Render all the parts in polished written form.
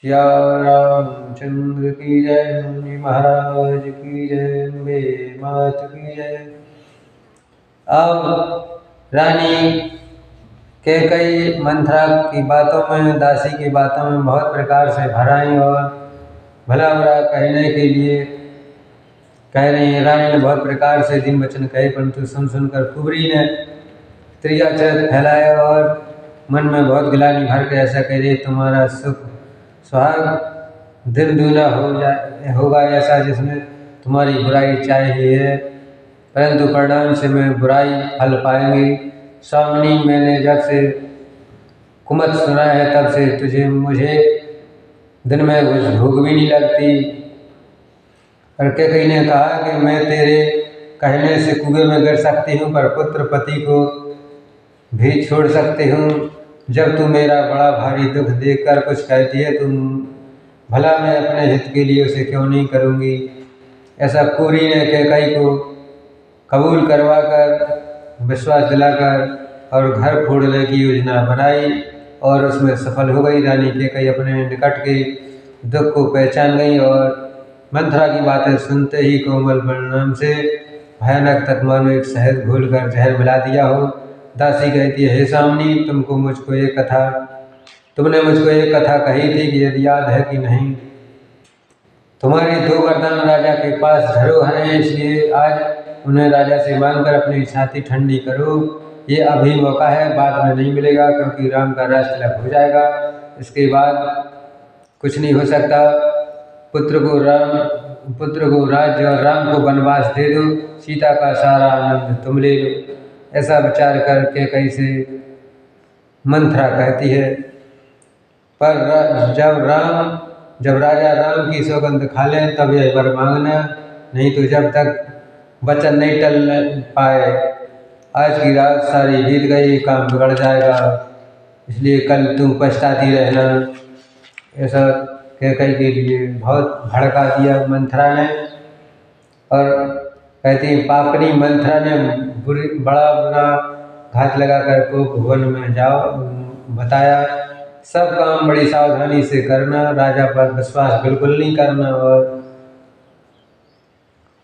सिया रामचंद्र की जय, मुनि महाराज की जय, अम्बे मात की जय। अब रानी कैकई मंथरा की बातों में, दासी की बातों में बहुत प्रकार से भराई और भला बुरा कहने के लिए कह रही है। रानी ने बहुत प्रकार से दिन वचन कहे, परंतु सुन सुनकर कुबरी ने त्रियाचर फैलाया और मन में बहुत गिलानी भर के ऐसा कह रही, तुम्हारा सुख सुहाग दिन दूना होगा ऐसा, जिसमें तुम्हारी बुराई चाहिए, परंतु परिणाम से मैं बुराई फल पाएंगी। स्वामिनी, मैंने जब से कुमत सुना है तब से मुझे दिन में कुछ भूख भी नहीं लगती। और कैकई ने कहा कि मैं तेरे कहने से कुएं में गिर सकती हूँ, पर पुत्र पति को भी छोड़ सकती हूँ। जब तू मेरा बड़ा भारी दुख देखकर कुछ कहती है, तुम भला मैं अपने हित के लिए उसे क्यों नहीं करूँगी। ऐसा कुबरी ने कैकई को कबूल करवाकर, विश्वास दिलाकर और घर फोड़ने की योजना बनाई और उसमें सफल हो गई। रानी कैकई अपने निकट के दुख को पहचान गई और मंथरा की बातें सुनते ही कोमल परिणाम से भयानक तक मानो एक शहद घोलकर जहर मिला दिया हो। दासी कहती है, हे स्वामिनी, तुमने मुझको एक कथा कही थी कि यदि याद है कि नहीं। तुम्हारी 2 वरदान राजा के पास धरोहर हैं, इसलिए आज उन्हें राजा से मांगकर अपनी छाती ठंडी करो। ये अभी मौका है, बाद में नहीं मिलेगा, क्योंकि राम का राज तिलक हो जाएगा। इसके बाद कुछ नहीं हो सकता। पुत्र को राज्य और राम को वनवास दे दो, सीता का सारा आनंद तुम ले लो। ऐसा विचार करके कैसे मंथरा कहती है, पर जब राजा राम की सौगंध खा लें तब यह वर मांगना, नहीं तो जब तक वचन नहीं टल पाए। आज की रात सारी बीत गई, काम बिगड़ जाएगा, इसलिए कल तुम पछताती रहना। ऐसा कैकई के लिए बहुत भड़का दिया मंथरा ने। और कहती पापनी मंथरा ने बड़ा बुरा घात लगाकर को भुवन में जाओ बताया। सब काम बड़ी सावधानी से करना, राजा पर विश्वास बिल्कुल नहीं करना, और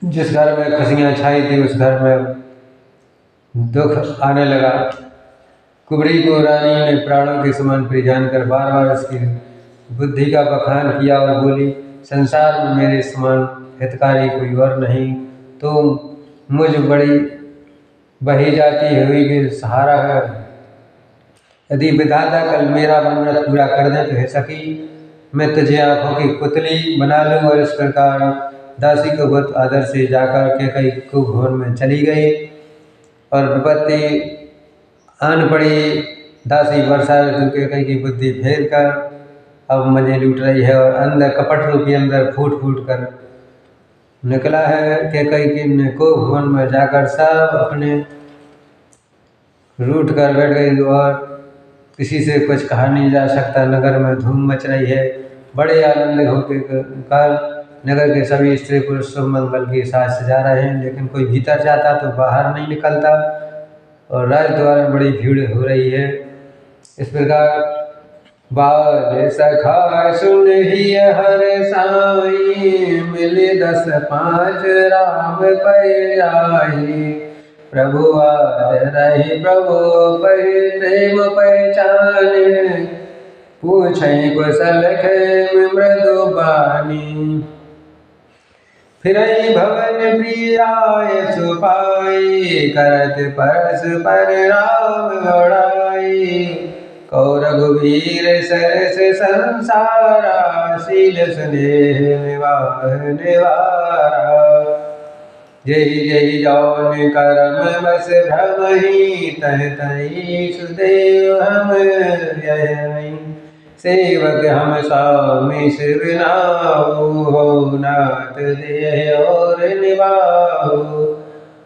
जिस घर में खुशियाँ छाई थी उस घर में दुख आने लगा। कुबरी को रानी ने प्राणों के समान प्रिय जानकर बार बार उसकी बुद्धि का बखान किया और बोली, संसार में मेरे समान हितकारी कोई और नहीं, तो मुझ बड़ी बही जाती हुई के सहारा है। यदि विधाता कल मेरा मनोरथ पूरा कर दे तो है सकी, मैं तुझे आंखों की पुतली बना लूँ। और इस प्रकार दासी को बहुत आदर से जाकर कैकई को भवन में चली गई। और विपत्ति आन पड़ी। दासी वर्षा ऋतु कैकई की बुद्धि फेर कर अब मजे लूट रही है, और अंदर कपट रूपी अंदर फूट फूट कर निकला है। कैकई को भवन में जाकर सब अपने रूठ कर बैठ गई, और किसी से कुछ कहा नहीं जा सकता। नगर में धूम मच रही है। बड़े आनंद होकर काल नगर के सभी स्त्री पुरुष शुभ मंगल के साथ सजा रहे हैं, लेकिन कोई भीतर जाता तो बाहर नहीं निकलता, और राजद्वार में बड़ी भीड़ हो रही है। इस प्रकार बाल सखा सुन ही हर साई, मिले 10-5 राम पै आई। प्रभु आदरहि प्रभु पै प्रेम पहचाने, पूछे कुशल खेम मृदु बानी। फिरई भवन प्रिय आय सुपाई, करत परस्पर राम गौड़ाई। कौ रघुवीर सरस संसारा, शील स्नेह निवारा। जय जय जौन करम बस भ्रमहि, तह तहि सुदेव हम यही। सेवक हम स्वामी शिव नाऊ, हो नाथ देह और निवाहु।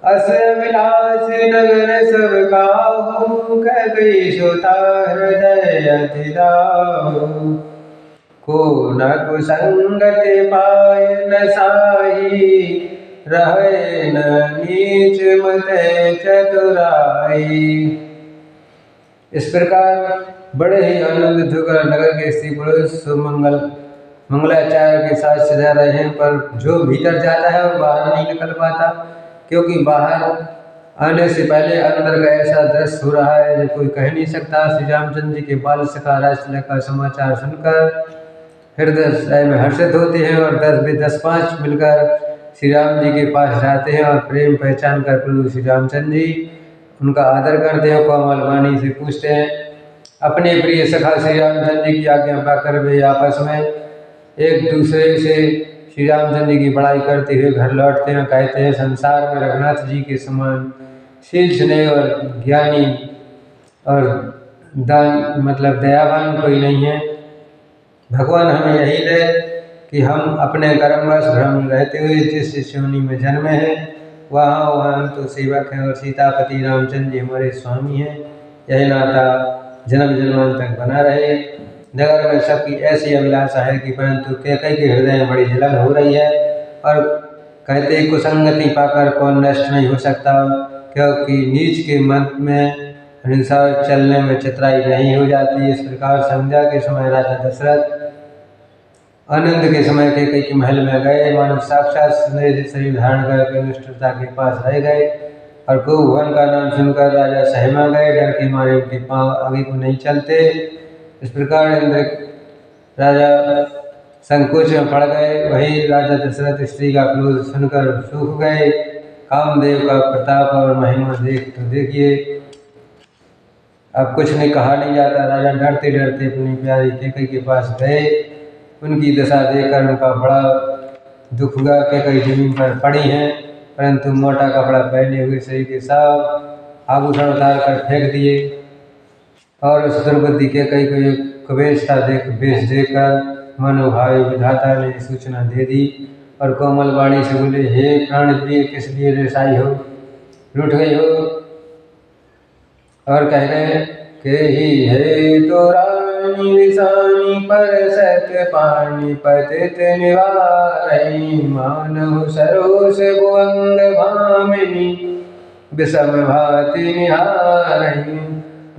अस विलास नगर सब काहू, कैकई सुता हृदय अति दाहु। को न कुसंगत पाय न साही, रहे न नीच मत चतुराई। इस प्रकार बड़े ही आनंदित होकर नगर के स्त्री पुरुष सुमंगल मंगलाचार्य के साथ सजा रहे हैं, पर जो भीतर जाता है वो बाहर नहीं निकल पाता, क्योंकि बाहर आने से पहले अंदर का ऐसा दृश्य हो रहा है जो कोई कह नहीं सकता। श्री रामचंद्र जी के बाल सखा राजतिलक का समाचार सुनकर हृदय में हर्षित होते हैं और 10-5 मिलकर श्री राम जी के पास जाते हैं और प्रेम पहचान कर प्रभु श्री रामचंद्र जी उनका आदर करते हैं। कोमल वाणी से पूछते हैं। अपने प्रिय सखा श्री रामचंद्र जी की आज्ञा पाकर वे आपस में एक दूसरे से श्री रामचंद्र जी की बड़ाई करते हुए घर लौटते हैं। कहते हैं, संसार में रघुनाथ जी के समान शील स्नेह और ज्ञानी और दान मतलब दयावान कोई नहीं है। भगवान हमें यही दे कि हम अपने कर्मवश भ्रम रहते हुए जिस योनि में जन्मे हैं वहाँ हम तो सेवक हैं और सीतापति रामचंद्र जी हमारे स्वामी हैं। यही नाता जन्म जन्मांत तक बना रहे। नगर में सबकी ऐसी अभिलाषा है कि परंतु कैकई के हृदय में बड़ी जलन हो रही है और कहते कुसंगति पाकर कौन नष्ट नहीं हो सकता, क्योंकि नीच के मत में हिंसा चलने में चितराई नहीं हो जाती। इस प्रकार संध्या के समय राजा दशरथ आनंद के समय कैकई के महल में गए। मानव साक्षात शरीर धारण करके निष्ठुरता के पास रह गए और भुवन का नाम सुनकर राजा सहमा गए। डर के मारे उनके पांव आगे को नहीं चलते। इस प्रकार इंद्र राजा संकोच में पड़ गए। वही राजा दशरथ स्त्री का क्रोध सुनकर सूख गए। कामदेव का प्रताप और महिमा देखिए अब कुछ नहीं कहा नहीं जाता। राजा डरते डरते अपनी प्यारी कैकई के पास गए। उनकी दशा देखकर उनका बड़ा दुख हुआ। कैकई जमीन पर पड़ी हैं, परंतु मोटा कपड़ा पहने हुए शरीर के सब आभूषण उतार कर फेंक दिए और उस दुर्बुद्धि कैकई को एक कुबेशता भेष देकर मनोभावी विधाता ने सूचना दे दी और कोमल वाणी से बोले, हे प्राण प्रिय, किस लिए रेसाई हो, रूठ गई हो? और कह रहे के ही है तो रानी रिसानी पर सत्य पानी पतित निवारई मानव सरोस भुवंग भामिनी विषम भाति निहारई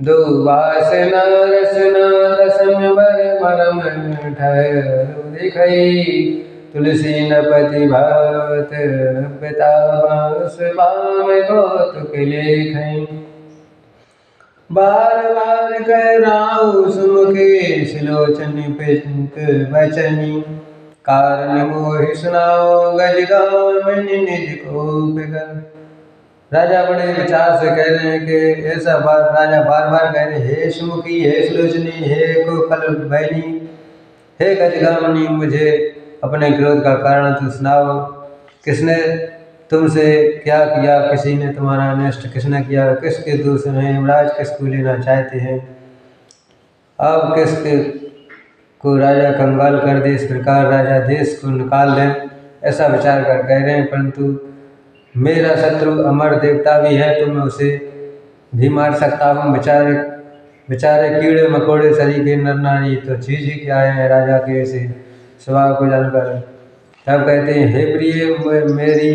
दो वासना रसना दसम वर मरम ठहरु दिखई तुलसी नपति भक्त पिता बास बाम कौतुक लेखई बार बार कराऊ सुमुखे सिलोचन पिंक बचनी कारण मोहि सुनाओ गजगामन निज को बिगन। राजा बड़े विचार से कह रहे हैं कि ऐसा राजा बार बार कह रहे, हे सुमुखी, हे सुलोचनी, हे कोकल बैनी, हे गजगामनी, मुझे अपने क्रोध का कारण तो सुनाओ। किसने तुमसे क्या किया? किसी ने तुम्हारा अनिष्ट किसने किया? किसके दोष में यमराज किसको लेना चाहते हैं? अब किसके को राजा कंगाल कर दे, इस प्रकार राजा देश को निकाल दें, ऐसा विचार कर कह रहे हैं। परंतु मेरा शत्रु अमर देवता भी है तो मैं उसे भी मार सकता हूँ। बेचारे कीड़े मकोड़े शरीर के नर नारी तो चीज ही क्या है। राजा के ऐसे स्वभाव को जानकर तब कहते हैं, हे प्रिय, मेरी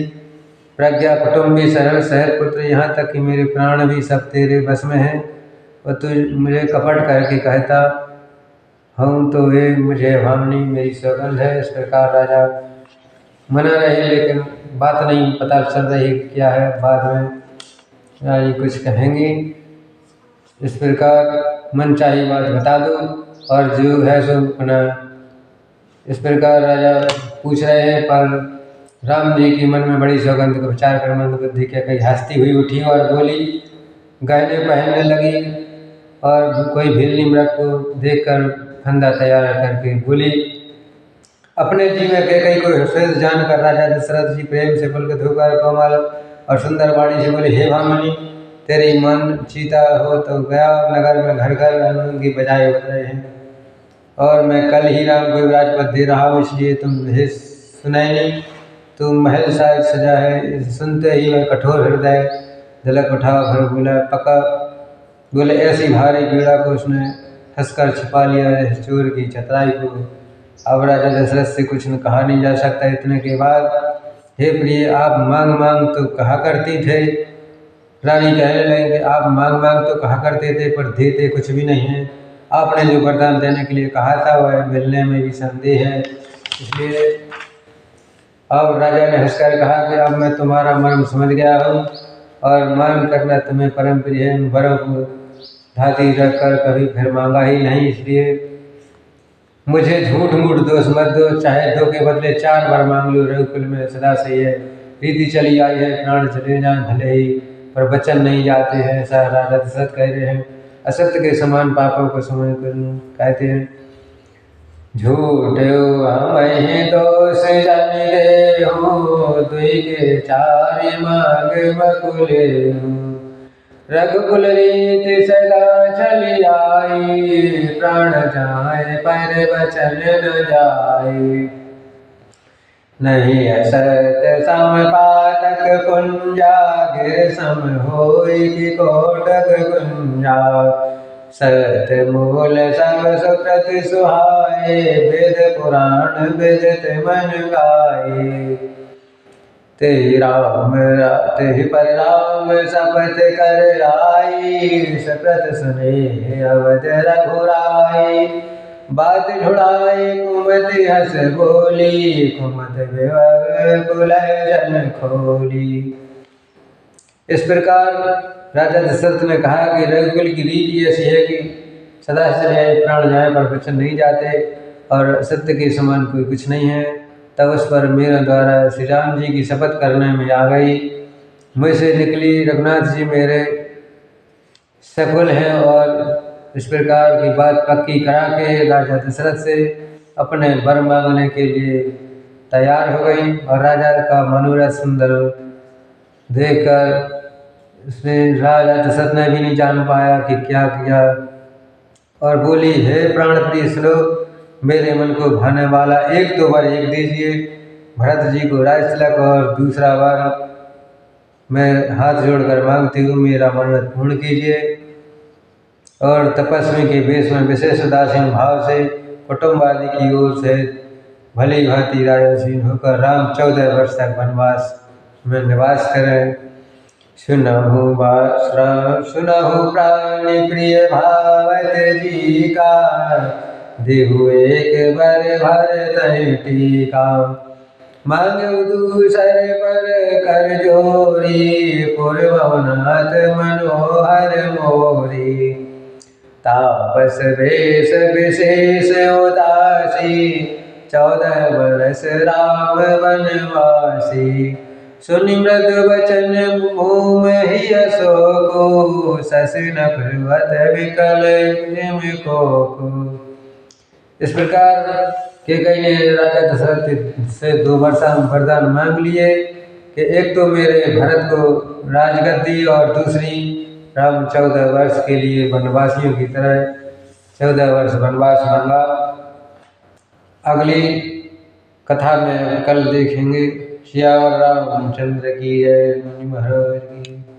प्रज्ञा कुटुंबी सरल सहर पुत्र, यहाँ तक कि मेरे प्राण भी सब तेरे बस में हैं और तू मुझे कपट करके कहता हूँ तो वे मुझे भावनी मेरी सौगंध है। इस प्रकार राजा मना रहे, लेकिन बात नहीं पता चल रही क्या है। बाद में रानी कुछ कहेंगी। इस प्रकार मन चाही बात बता दो और जो है सो अपना। इस प्रकार राजा पूछ रहे हैं, पर राम जी की मन में बड़ी सौगंध को विचार कर मंद बुद्धि कैकई हंसती हुई उठी और बोली, गहने पहनने लगी और कोई भीलनी मृग को देखकर फंदा तैयार करके बोली। अपने जी में कैकई को हृदय जानकर राजा दशरथ जी प्रेम से पुलकित होकर कोमल और सुंदर वाणी से बोले, हे भामिनी, तेरी मन चीता हो तो गया। नगर में घर घर अनंगी बजाए बज रहे हैं और मैं कल ही राम को राजपद दे रहा हूँ, इसलिए तुम हे सुनैनी, तुम महल शायद सजा है। सुनते ही वह कठोर हृदय झलक उठा भर बोला, पका बोले, ऐसी भारी पीड़ा को उसने हंसकर छिपा लिया इस चोर की चतुराई को। अब राजा दशरथ से कुछ न कहा नहीं जा सकता। इतने के बाद, हे प्रिय, आप मांग मांग तो कहा करती थे। रानी कहने लगे, आप मांग मांग तो कहा करते थे पर देते कुछ भी नहीं है। आपने जो वरदान देने के लिए कहा था वह मिलने में भी संदेह है। इसलिए अब राजा ने हंसकर कहा कि अब मैं तुम्हारा मर्म समझ गया हूँ और मान करना तुम्हें परम प्रिय है। वरों को धाती रखकर कभी फिर मांगा ही नहीं, इसलिए मुझे झूठ मूठ दोष मत दो, चाहे 2 के बदले 4 बार मांग लो। रघुकुल में सदा से यह रीति चली आई है, प्राण चले जाए भले ही पर वचन नहीं जाते हैं। ऐसा राजा दशरथ कह रहे हैं। असत्य के समान पापों को समझ कर कहते हैं, झूठ हमें दोष जन दे हो, दुई के 4 मांग बकुले हो। रघुकुल रीति सदा चली आई, प्राण जाए पर वचन न जाए। नहीं असत सम पातक पुंजा, गिर सम होई की कोटक गुंजा। सत मूल सब सुकृत सुहाए, वेद पुराण विदित मन गाए। तेहि पर राम शपथ कर आई, सकृत सुने अवध रघुराई। बात ढुड़ाई कुमति हस बोली, कुमत विवग कुलह जन खोली। इस प्रकार राजा दशरथ ने कहा कि रघुकुल की रीति ऐसी है कि सदा से चले प्राण जाए पर वचन नहीं जाते और सत्य के समान कोई कुछ नहीं है। तब उस पर मेरे द्वारा श्री राम जी की शपथ करने में आ गई। मुझसे निकली, रघुनाथ जी मेरे सकुल हैं। और इस प्रकार की बात पक्की करा के राजा दशरथ से अपने वर मांगने के लिए तैयार हो गई। और राजा का मनोरथ सुंदर देखकर उसने राजा दशरथ ने भी नहीं जान पाया कि क्या किया और बोली, हे प्राण प्रिय सुनो, मेरे मन को भाने वाला 1-2 बार एक दीजिए भरत जी को राज तिलक, और दूसरा बार मैं हाथ जोड़कर मांगती हूँ मेरा मनोरथ पूर्ण कीजिए। और तपस्वी के वेश में विशेष उदासीन भाव से कुटुंब आदि की ओर से भली भांति राजासीन होकर राम 14 वर्ष तक वनवास में निवास करें। सुनहु प्राणी प्रिय भावत जी का, देहु एक बर भर टीका। मांगु दूसर पर कर जोरी, पूर्वनाथ मनोहर मोरी। तापस वेश विशेष उदासी, 14 वर्ष राम वनवासी। सुनि मृदु वचन मुँह ही अशोको, शशि न पर्वत विकल जिम को। इस प्रकार कैकेयी ने राजा दशरथ से 2 वरदान मांग लिए कि एक तो मेरे भरत को राजगद्दी और दूसरी राम 14 वर्ष के लिए वनवासियों की तरह 14 वर्ष वनवास मांगा। अगली कथा में कल देखेंगे। सियावर रामचंद्र की जय। मुनि महाराज की।